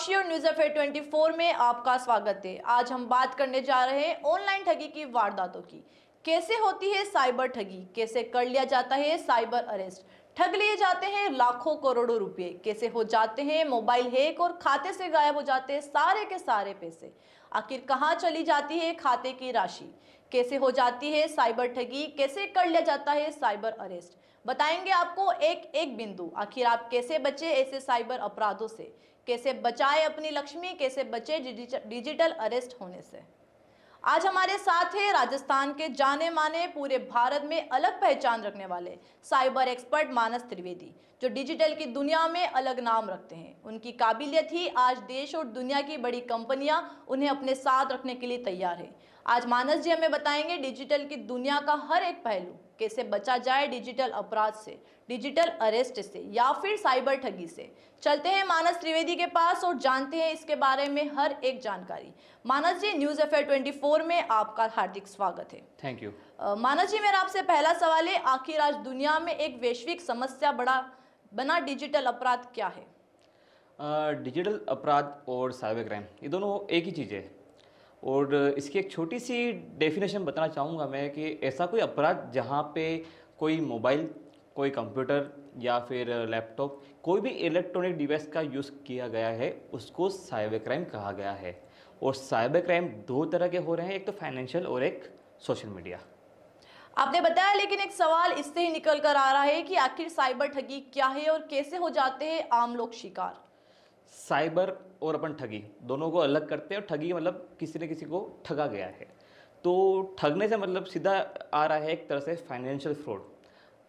साक्षी और news FA 24 में आपका स्वागत है। आज हम बात करने जा रहे हैं ऑनलाइन ठगी की वारदातों की। कैसे होती है साइबर ठगी, कैसे कर लिया जाता है साइबर अरेस्ट, ठग लिए जाते हैं लाखों करोड़ों रुपए, कैसे हो जाते हैं मोबाइल हैक और खाते से गायब हो जाते हैं सारे के सारे पैसे, आखिर कहां चली जाती है खाते की राशि, कैसे हो जाती है साइबर ठगी, कैसे कर लिया जाता है साइबर अरेस्ट। बताएंगे आपको एक एक बिंदु। आखिर आप कैसे बचे ऐसे साइबर अपराधों से, कैसे बचाए अपनी लक्ष्मी, कैसे बचे डिजिटल अरेस्ट होने से। आज हमारे साथ है राजस्थान के जाने माने, पूरे भारत में अलग पहचान रखने वाले साइबर एक्सपर्ट मानस त्रिवेदी, जो डिजिटल की दुनिया में अलग नाम रखते हैं। उनकी काबिलियत ही आज देश और दुनिया की बड़ी कंपनियां उन्हें अपने साथ रखने के लिए तैयार है। आज मानस जी हमें बताएंगे डिजिटल की दुनिया का हर एक पहलू, कैसे बचा जाए डिजिटल अपराध से, डिजिटल अरेस्ट से या फिर साइबर ठगी से। चलते हैं मानस त्रिवेदी के पास और जानते हैं इसके बारे में हर एक जानकारी। मानस जी, न्यूज एफए 24 में आपका हार्दिक स्वागत है। Thank you. मानस जी, मेरा आपसे पहला सवाल है, आखिर आज दुनिया में एक वैश्विक समस्या बना डिजिटल अपराध क्या है? डिजिटल अपराध और साइबर क्राइम ये दोनों एक ही चीज़ है। और इसकी एक छोटी सी डेफिनेशन बताना चाहूँगा मैं कि ऐसा कोई अपराध जहाँ पे कोई मोबाइल, कोई कंप्यूटर या फिर लैपटॉप, कोई भी इलेक्ट्रॉनिक डिवाइस का यूज़ किया गया है, उसको साइबर क्राइम कहा गया है। और साइबर क्राइम दो तरह के हो रहे हैं, एक तो फाइनेंशियल और एक सोशल मीडिया। आपने बताया, लेकिन एक सवाल इससे ही निकल कर आ रहा है कि आखिर साइबर ठगी क्या है और कैसे हो जाते हैं आम लोग शिकार। साइबर और अपन ठगी दोनों को अलग करते हैं। और ठगी मतलब किसी न किसी को ठगा गया है। तो ठगने से मतलब सीधा आ रहा है एक तरह से फाइनेंशियल फ्रॉड।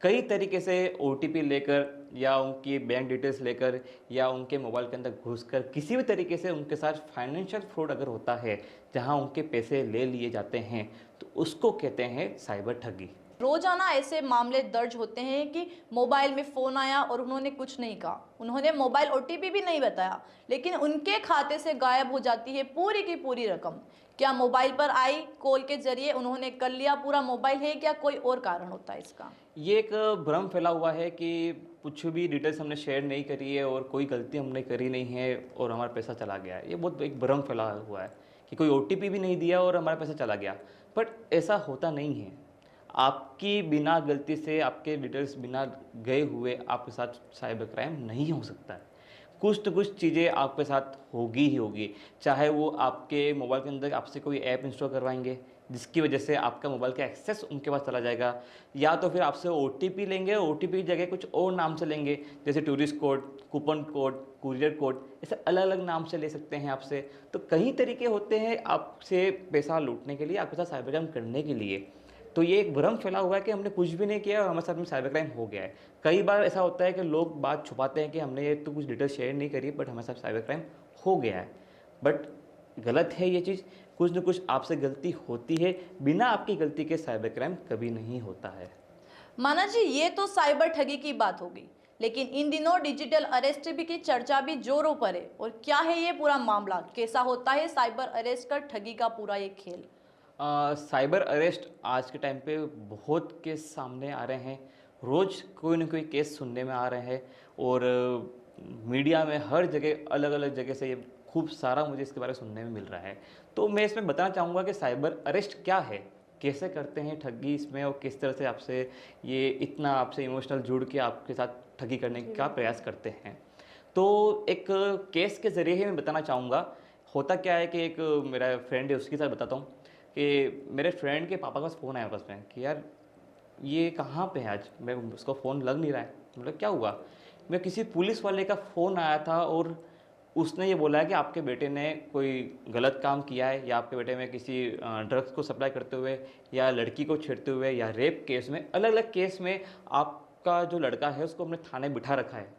कई तरीके से ओटीपी लेकर या उनकी बैंक डिटेल्स लेकर या उनके मोबाइल के अंदर घुसकर किसी भी तरीके से उनके साथ फाइनेंशियल फ्रॉड अगर होता है, जहां उनके पैसे ले लिए जाते हैं, तो उसको कहते हैं साइबर ठगी। रोजाना ऐसे मामले दर्ज होते हैं कि मोबाइल में फोन आया और उन्होंने कुछ नहीं कहा, उन्होंने मोबाइल ओटीपी भी नहीं बताया, लेकिन उनके खाते से गायब हो जाती है पूरी की पूरी रकम। क्या मोबाइल पर आई कॉल के जरिए उन्होंने कर लिया पूरा मोबाइल है, क्या कोई और कारण होता है इसका? ये एक भ्रम फैला हुआ है कि कुछ भी डिटेल्स हमने शेयर नहीं करी है और कोई गलती हमने करी नहीं है और हमारा पैसा चला गया है। ये बहुत एक भ्रम फैला हुआ है कि कोई ओटीपी भी नहीं दिया और हमारा पैसा चला गया। बट ऐसा होता नहीं है। आपकी बिना गलती से, आपके डिटेल्स बिना गए हुए आपके साथ साइबर क्राइम नहीं हो सकता है। कुछ तो कुछ चीज़ें आपके साथ होगी ही होगी। चाहे वो आपके मोबाइल के अंदर आपसे कोई ऐप इंस्टॉल करवाएंगे जिसकी वजह से आपका मोबाइल का एक्सेस उनके पास चला जाएगा, या तो फिर आपसे ओटीपी लेंगे, ओटीपी की जगह कुछ और नाम से लेंगे, जैसे tourist code, coupon code, courier code, ऐसे अलग अलग नाम से ले सकते हैं आपसे। तो कई तरीके होते हैं आपसे पैसा लूटने के लिए, आपके साथ साइबर क्राइम करने के लिए। तो ये एक भ्रम फैला हुआ है कि हमने कुछ भी नहीं किया और हमारे साथ में साइबर क्राइम हो गया है। कई बार ऐसा होता है कि लोग बात छुपाते हैं कि हमने ये तो कुछ डिटेल शेयर नहीं करी, बट हमारे साथ साइबर क्राइम हो गया है। बट गलत है ये चीज़। कुछ न कुछ आपसे गलती होती है, बिना आपकी गलती के साइबर क्राइम कभी नहीं होता है। माना जी, ये तो साइबर ठगी की बात होगी, लेकिन इन दिनों डिजिटल अरेस्ट भी की चर्चा भी जोरों पर है। और क्या है ये पूरा मामला, कैसा होता है साइबर अरेस्ट कर ठगी का पूरा ये खेल? साइबर अरेस्ट आज के टाइम पे बहुत केस सामने आ रहे हैं। रोज़ कोई ना कोई केस सुनने में आ रहे हैं और मीडिया में हर जगह अलग अलग जगह से ये खूब सारा मुझे इसके बारे में सुनने में मिल रहा है। तो मैं इसमें बताना चाहूँगा कि साइबर अरेस्ट क्या है, कैसे करते हैं ठगी इसमें, और किस तरह से आपसे ये इतना आपसे इमोशनल जुड़ के आपके साथ ठगी करने का प्रयास करते हैं। तो एक केस के ज़रिए ही मैं बताना चाहूँगा। होता क्या है कि एक मेरा फ्रेंड है, उसके साथ बताता हूँ कि मेरे फ्रेंड के पापा के पास फ़ोन आया पास में कि यार ये कहाँ पे है आज, मैं उसका फ़ोन लग नहीं रहा है। मतलब क्या हुआ? मैं किसी पुलिस वाले का फ़ोन आया था और उसने ये बोला है कि आपके बेटे ने कोई गलत काम किया है, या आपके बेटे में किसी ड्रग्स को सप्लाई करते हुए या लड़की को छेड़ते हुए या रेप केस में, अलग अलग केस में आपका जो लड़का है उसको हमने थाने बिठा रखा है।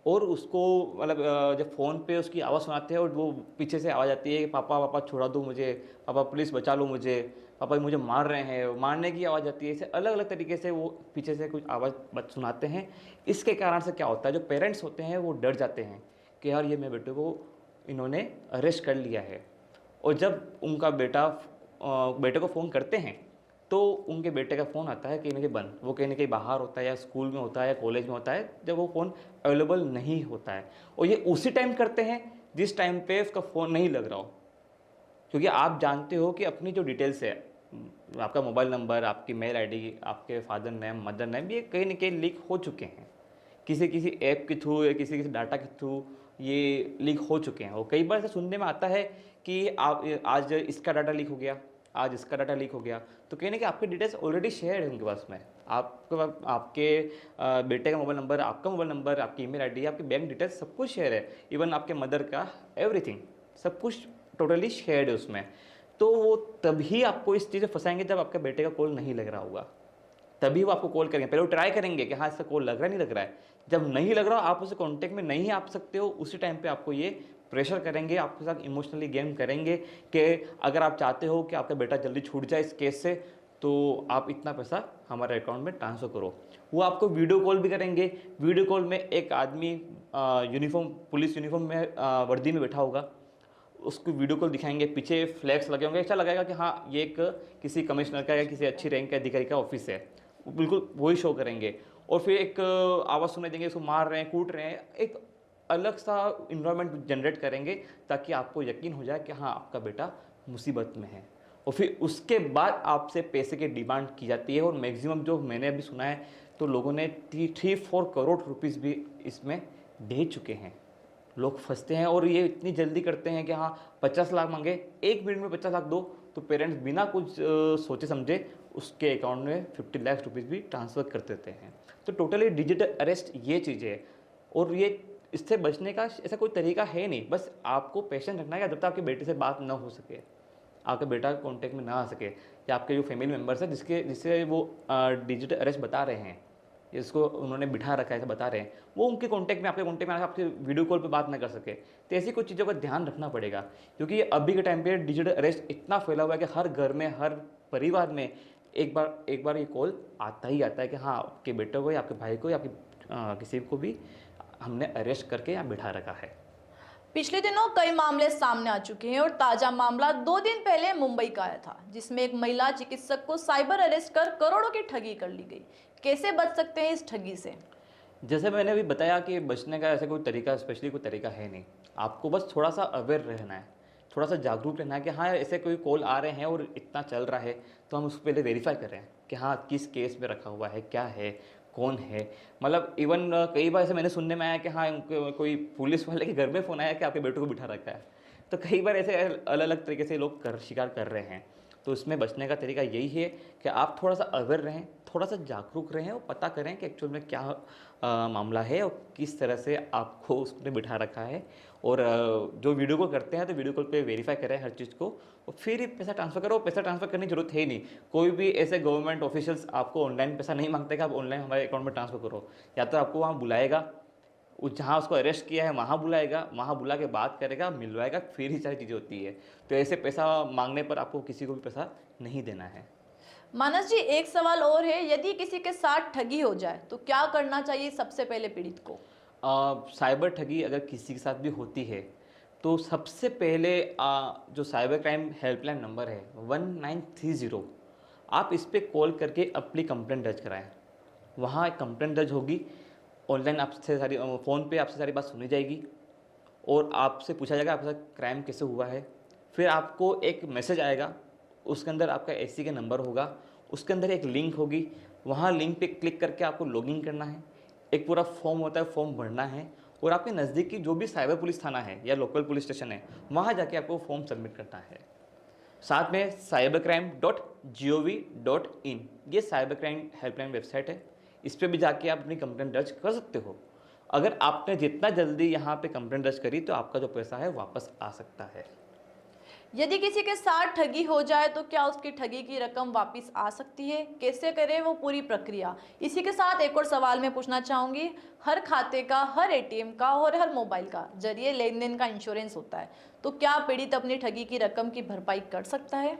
और उसको मतलब जब फ़ोन पे उसकी आवाज़ सुनाते हैं और वो पीछे से आवाज़ आती है कि पापा पापा छुड़ा दो मुझे, पापा प्लीज़ बचा लो मुझे, पापा मुझे मार रहे हैं, मारने की आवाज़ आती है। ऐसे अलग अलग तरीके से वो पीछे से कुछ आवाज़ सुनाते हैं। इसके कारण से क्या होता है, जो पेरेंट्स होते हैं वो डर जाते हैं कि यार ये मेरे बेटे को इन्होंने अरेस्ट कर लिया है। और जब उनका बेटे को फ़ोन करते हैं तो उनके बेटे का फ़ोन आता है कहीं न कहीं बंद, वो कहीं न कहीं बाहर होता है या स्कूल में होता है या कॉलेज में होता है, जब वो फ़ोन अवेलेबल नहीं होता है। और ये उसी टाइम करते हैं जिस टाइम पे उसका फ़ोन नहीं लग रहा हो। क्योंकि आप जानते हो कि अपनी जो डिटेल्स है, आपका मोबाइल नंबर, आपकी मेल आईडी, आपके फादर नेम, मदर नेम, ये कहीं न कहीं लीक हो चुके हैं। किसी किसी ऐप के थ्रू या किसी किसी डाटा के थ्रू ये लीक हो चुके हैं। और कई बार ऐसा सुनने में आता है कि आप आज इसका डाटा लीक हो गया, आज इसका डाटा लीक हो गया। तो कहीं न कहीं आपकी डिटेल्स ऑलरेडी शेयर है उनके पास में। आपके पास आपके बेटे का मोबाइल नंबर, आपका मोबाइल नंबर, आपकी ईमेल आईडी, आपकी बैंक डिटेल्स सब कुछ शेयर है। इवन आपके मदर का एवरीथिंग, सब कुछ टोटली शेयर्ड है उसमें। तो वो तभी आपको इस चीज़ में फँसाएँगे जब आपके बेटे का कॉल नहीं लग रहा होगा। तभी वो आपको कॉल करेंगे। पहले वो ट्राई करेंगे कि हाँ, इसका कॉल लग रहा है, नहीं लग रहा है। जब नहीं लग रहा, आप उससे कॉन्टैक्ट में नहीं आ सकते हो, उसी टाइम पे आपको ये प्रेशर करेंगे, आपके साथ इमोशनली गेम करेंगे कि अगर आप चाहते हो कि आपका बेटा जल्दी छूट जाए इस केस से, तो आप इतना पैसा हमारे अकाउंट में ट्रांसफ़र करो। वो आपको वीडियो कॉल भी करेंगे। वीडियो कॉल में एक आदमी यूनिफ़ॉर्म, पुलिस यूनिफ़ॉर्म में वर्दी में बैठा होगा। उसको वीडियो कॉल दिखाएंगे, पीछे फ्लैग्स लगे होंगे, ऐसा लगेगा कि हाँ, ये एक किसी कमिश्नर का या किसी अच्छी रैंक के अधिकारी का ऑफिस है। वो बिल्कुल वही शो करेंगे। और फिर एक आवाज़ सुनाई देंगे, उसको मार रहे हैं, कूट रहे हैं। एक अलग सा इन्वायरमेंट जनरेट करेंगे ताकि आपको यकीन हो जाए कि हाँ, आपका बेटा मुसीबत में है। और फिर उसके बाद आपसे पैसे की डिमांड की जाती है। और मैक्सिमम जो मैंने अभी सुना है, तो लोगों ने 3-4 करोड़ रुपीज़ भी इसमें दे चुके हैं। लोग फंसते हैं और ये इतनी जल्दी करते हैं कि हाँ, 50 लाख मांगे, 1 मिनट में 50 लाख दो, तो पेरेंट्स बिना कुछ सोचे समझे उसके अकाउंट में 50 लाख रुपीज़ भी ट्रांसफ़र कर देते हैं। तो टोटली डिजिटल अरेस्ट ये चीज़ है। और ये इससे बचने का ऐसा कोई तरीका है नहीं। बस आपको पेशेंस रखना है कि जब तक आपके बेटे से बात ना हो सके, आपका बेटा कॉन्टैक्ट में ना आ सके, या आपके जो फैमिली मेम्बर्स हैं जिससे वो डिजिटल अरेस्ट बता रहे हैं, जिसको उन्होंने बिठा रखा है ऐसा बता रहे हैं, वो उनके कॉन्टैक्ट में, आपके कॉन्टैक्ट में आकर आपसे वीडियो कॉल पे बात ना कर सके। तो ऐसी कुछ चीज़ों का ध्यान रखना पड़ेगा। क्योंकि अभी के टाइम पे डिजिटल अरेस्ट इतना फैला हुआ है कि हर घर में, हर परिवार में एक बार ये कॉल आता ही आता है कि हाँ, आपके बेटे को या आपके भाई को या आपके किसी को भी हमने अरेस्ट करके यहाँ बिठा रखा है। पिछले दिनों कई मामले सामने आ चुके हैं और ताजा मामला 2 दिन पहले मुंबई का आया था, जिसमें एक महिला चिकित्सक को साइबर अरेस्ट कर करोड़ों की ठगी कर ली गई। कैसे बच सकते हैं इस ठगी से? जैसे मैंने अभी बताया कि बचने का ऐसा कोई तरीका, स्पेशली कोई तरीका है नहीं। आपको बस थोड़ा सा अवेयर रहना है, थोड़ा सा जागरूक रहना है कि हाँ, ऐसे कोई कॉल आ रहे हैं और इतना चल रहा है, तो हम उसको पहले वेरीफाई करें कि हाँ, किस केस में रखा हुआ है, क्या है, कौन है। मतलब इवन कई बार ऐसे मैंने सुनने में आया कि हाँ, कोई पुलिस वाले के घर में फ़ोन आया कि आपके बेटे को बिठा रखा है। तो कई बार ऐसे अलग अलग तरीके से लोग शिकार कर रहे हैं। तो इसमें बचने का तरीका यही है कि आप थोड़ा सा अवेयर रहें, थोड़ा सा जागरूक रहें और पता करें कि एक्चुअल में क्या मामला है और किस तरह से आपको उसने बिठा रखा है। और जो वीडियो कॉल करते हैं तो वीडियो कॉल पे वेरीफाई करें हर चीज़ को, और फिर ही पैसा ट्रांसफ़र करो। पैसा ट्रांसफ़र करने की जरूरत है ही नहीं। कोई भी ऐसे गवर्नमेंट ऑफिशियल्स आपको ऑनलाइन पैसा नहीं मांगते कि आप ऑनलाइन हमारे अकाउंट में ट्रांसफ़र करो। या तो आपको वहाँ बुलाएगा, जहाँ उसको अरेस्ट किया है वहाँ बुलाएगा, वहाँ बुला के बात करेगा, मिलवाएगा, फिर ही सारी चीज़ें होती है। तो ऐसे पैसा मांगने पर आपको किसी को भी पैसा नहीं देना है। मानस जी, एक सवाल और है, यदि किसी के साथ ठगी हो जाए तो क्या करना चाहिए सबसे पहले पीड़ित को? साइबर ठगी अगर किसी के साथ भी होती है, तो सबसे पहले जो साइबर क्राइम हेल्पलाइन नंबर है 1930, आप इस पे कॉल करके अपनी कंप्लेंट दर्ज कराएं। वहाँ एक कंप्लेंट दर्ज होगी, ऑनलाइन आपसे सारी फ़ोन पे आपसे सारी बात सुनी जाएगी और आपसे पूछा जाएगा आपके साथ क्राइम कैसे हुआ है। फिर आपको एक मैसेज आएगा, उसके अंदर आपका एससी का नंबर होगा, उसके अंदर एक लिंक होगी, वहाँ लिंक पे क्लिक करके आपको लॉगिन करना है। एक पूरा फॉर्म होता है, फॉर्म भरना है और आपके नज़दीकी जो भी साइबर पुलिस थाना है या लोकल पुलिस स्टेशन है, वहाँ जाके आपको फॉर्म सबमिट करना है। साथ में cybercrime.gov.in, ये साइबर क्राइम हेल्पलाइन वेबसाइट है। इस पर भी जाके आप अपनी कंप्लेंट दर्ज कर सकते हो। अगर आपने जितना जल्दी यहाँ पे कंप्लेंट दर्ज करी तो आपका जो पैसा है वापस आ सकता है। यदि किसी के साथ ठगी हो जाए तो क्या उसकी ठगी की रकम वापस आ सकती है? कैसे करें वो पूरी प्रक्रिया? इसी के साथ एक और सवाल मैं पूछना चाहूँगी। हर खाते का, हर एटीएम का और हर मोबाइल का जरिए लेन देन का इंश्योरेंस होता है, तो क्या पीड़ित अपनी ठगी की रकम की भरपाई कर सकता है?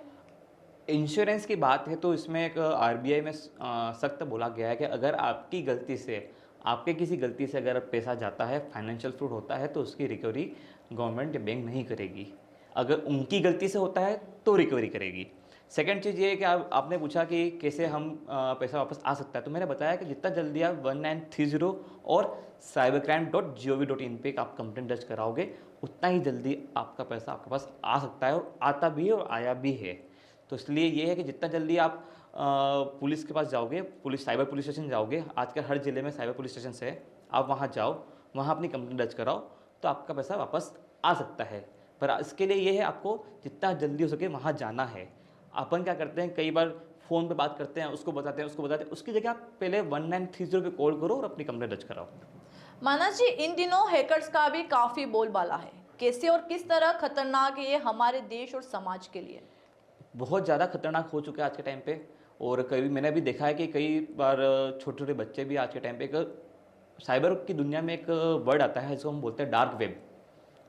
इंश्योरेंस की बात है तो इसमें एक आरबीआई में सख्त बोला गया है कि अगर आपकी गलती से, आपके किसी गलती से अगर पैसा जाता है, फाइनेंशियल फ्रॉड होता है, तो उसकी रिकवरी गवर्नमेंट या बैंक नहीं करेगी। अगर उनकी गलती से होता है तो रिकवरी करेगी। सेकंड चीज़ ये है कि आपने पूछा कि कैसे हम पैसा वापस आ सकता है, तो मैंने बताया कि जितना जल्दी आप 1930 और cybercrime.gov.in पे आप कंप्लेंट दर्ज कराओगे, उतना ही जल्दी आपका पैसा आपके पास आ सकता है, और आता भी है और आया भी है। तो इसलिए ये है कि जितना जल्दी आप पुलिस के पास जाओगे, साइबर पुलिस स्टेशन जाओगे, आजकल हर ज़िले में साइबर पुलिस स्टेशन है, आप वहाँ जाओ, वहाँ अपनी कंप्लेंट दर्ज कराओ, तो आपका पैसा वापस आ सकता है। पर इसके लिए ये है, आपको जितना जल्दी हो सके वहाँ जाना है। अपन क्या करते हैं, कई बार फ़ोन पे बात करते हैं, उसको बताते हैं, उसकी जगह आप पहले 1930 पे कॉल करो और अपनी कंप्लेंट दर्ज कराओ। मानस जी, इन दिनों हैकर्स का भी काफी बोलबाला है। कैसे और किस तरह खतरनाक है ये हमारे देश और समाज के लिए? बहुत ज़्यादा खतरनाक हो चुका है आज के टाइम पे। और कई मैंने भी देखा है कि कई बार छोटे छोटे बच्चे भी आज के टाइम पे एक साइबर की दुनिया में एक वर्ड आता है जिसको हम बोलते हैं डार्क वेब।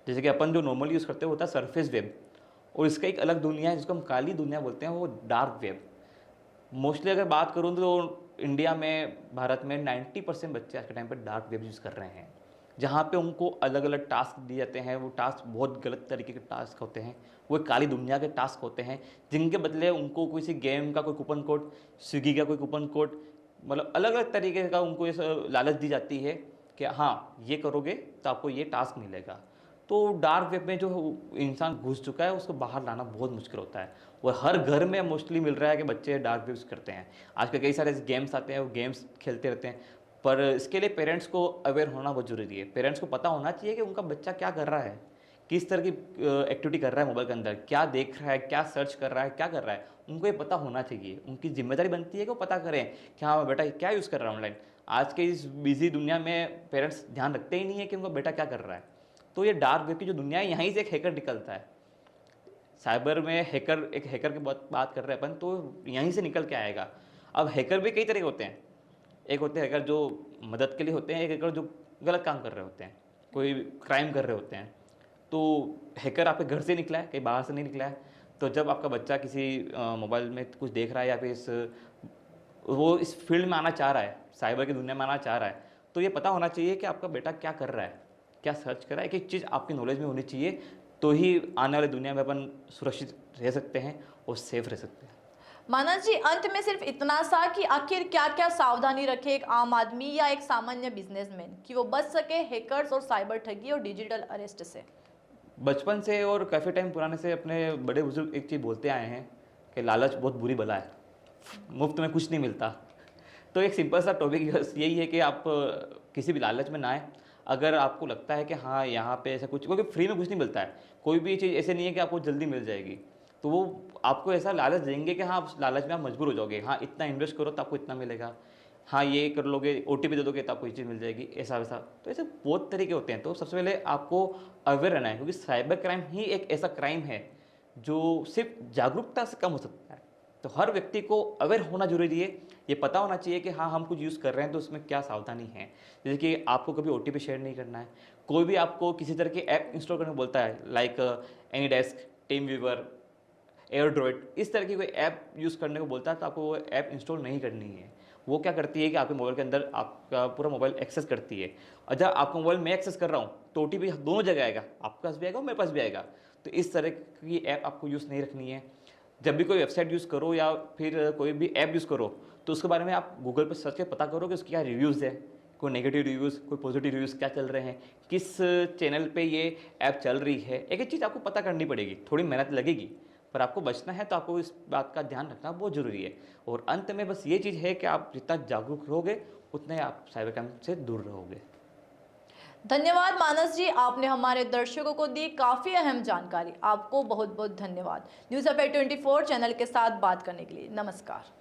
जैसे कि अपन जो नॉर्मली यूज़ करते हैं होता है सरफेस वेब, और इसका एक अलग दुनिया है जिसको हम काली दुनिया बोलते हैं, वो डार्क वेब। मोस्टली अगर बात करूँ तो इंडिया में, भारत में 90% बच्चे आज के टाइम पे डार्क वेब यूज़ कर रहे हैं, जहाँ पे उनको अलग अलग टास्क दिए जाते हैं। वो टास्क बहुत गलत तरीके के टास्क होते हैं, वो एक काली दुनिया के टास्क होते हैं, जिनके बदले उनको किसी गेम का कोई कूपन कोड, स्विगी का कोई कूपन कोड, मतलब अलग अलग तरीके का उनको ये लालच दी जाती है कि हाँ ये करोगे तो आपको ये टास्क मिलेगा। तो डार्क वेब में जो इंसान घुस चुका है उसको बाहर लाना बहुत मुश्किल होता है, और हर घर में मोस्टली मिल रहा है कि बच्चे डार्क वेब करते हैं। आजकल कई सारे गेम्स आते हैं, वो गेम्स खेलते रहते हैं, पर इसके लिए पेरेंट्स को अवेयर होना बहुत ज़रूरी है। पेरेंट्स को पता होना चाहिए कि उनका बच्चा क्या कर रहा है, किस तरह की एक्टिविटी कर रहा है मोबाइल के अंदर, क्या देख रहा है, क्या सर्च कर रहा है, क्या कर रहा है, उनको ये पता होना चाहिए। उनकी जिम्मेदारी बनती है कि वो पता करें कि हाँ बेटा क्या यूज़ कर रहा है ऑनलाइन। आज के इस बिजी दुनिया में पेरेंट्स ध्यान रखते ही नहीं है कि उनका बेटा क्या कर रहा है। तो ये डार्क वेब की जो दुनिया है, यहीं से एक हैकर निकलता है। साइबर में हैकर, एक हैकर की बात कर रहे हैं अपन, तो यहीं से निकल के आएगा। अब हैकर भी कई तरह के होते हैं। एक होते हैं हैकर जो मदद के लिए होते हैं, एक हैकर जो गलत काम कर रहे होते हैं, कोई क्राइम कर रहे होते हैं। तो हैकर आपके घर से निकला है, कहीं बाहर से नहीं निकला है। तो जब आपका बच्चा किसी मोबाइल में कुछ देख रहा है, या फिर वो इस फील्ड में आना चाह रहा है, साइबर की दुनिया में आना चाह रहा है, तो ये पता होना चाहिए कि आपका बेटा क्या कर रहा है, क्या सर्च कर रहा है। एक एक चीज़ आपकी नॉलेज में होनी चाहिए, तो ही आने वाली दुनिया में अपन सुरक्षित रह सकते हैं और सेफ रह सकते हैं। मानस जी, अंत में सिर्फ इतना सा कि आखिर क्या क्या सावधानी रखे एक आम आदमी या एक सामान्य बिजनेसमैन कि वो बच सके हैकर्स और साइबर ठगी और डिजिटल अरेस्ट से? बचपन से और काफ़ी टाइम पुराने से अपने बड़े बुजुर्ग एक चीज़ बोलते आए हैं कि लालच बहुत बुरी बला है, मुफ्त में कुछ नहीं मिलता। तो एक सिंपल सा टॉपिक यही है कि आप किसी भी लालच में ना आए। अगर आपको लगता है कि हाँ यहाँ पे ऐसा कुछ, क्योंकि फ्री में कुछ नहीं मिलता है, कोई भी चीज़ ऐसे नहीं है कि आपको जल्दी मिल जाएगी। तो वो आपको ऐसा लालच देंगे कि हाँ, उस लालच में आप मजबूर हो जाओगे, हाँ इतना इन्वेस्ट करो तो आपको इतना मिलेगा, हाँ ये कर लोगे, OTP दे दोगे तो आपको ये चीज़ मिल जाएगी, ऐसा वैसा। तो ऐसे बहुत तरीके होते हैं। तो सबसे पहले आपको अवेयर रहना है, क्योंकि साइबर क्राइम ही एक ऐसा क्राइम है जो सिर्फ जागरूकता से कम हो सकता है। तो हर व्यक्ति को अवेयर होना जरूरी है, ये पता होना चाहिए कि हाँ हम कुछ यूज़ कर रहे हैं तो उसमें क्या सावधानी है। जैसे कि आपको कभी OTP शेयर नहीं करना है, कोई भी आपको किसी तरह की ऐप इंस्टॉल करने को बोलता है, like AnyDesk, team viewer, AirDroid, इस तरह की कोई ऐप यूज़ करने को बोलता है, तो आपको वो ऐप इंस्टॉल नहीं करनी है। वो क्या करती है कि आपके मोबाइल के अंदर आपका पूरा मोबाइल एक्सेस करती है, और जब आपका मोबाइल मैं एक्सेस कर रहा हूँ तो OTP दोनों जगह आएगा, आपके पास भी आएगा और मेरे पास भी आएगा। तो इस तरह की ऐप आपको यूज़ नहीं रखनी है। जब भी कोई वेबसाइट यूज़ करो या फिर कोई भी ऐप यूज़ करो, तो उसके बारे में आप गूगल पर सर्च करके पता करो कि उसके क्या रिव्यूज़ है, कोई नेगेटिव रिव्यूज़, कोई पॉजिटिव रिव्यूज़ क्या चल रहे हैं, किस चैनल पे ये ऐप चल रही है। एक एक चीज़ आपको पता करनी पड़ेगी, थोड़ी मेहनत लगेगी, पर आपको बचना है तो आपको इस बात का ध्यान रखना बहुत ज़रूरी है। और अंत में बस ये चीज़ है कि आप जितना जागरूक रहोगे उतने आप साइबर क्राइम से दूर रहोगे। धन्यवाद मानस जी, आपने हमारे दर्शकों को दी काफ़ी अहम जानकारी। आपको बहुत बहुत धन्यवाद न्यूज़ अफेयर 24 चैनल के साथ बात करने के लिए। नमस्कार।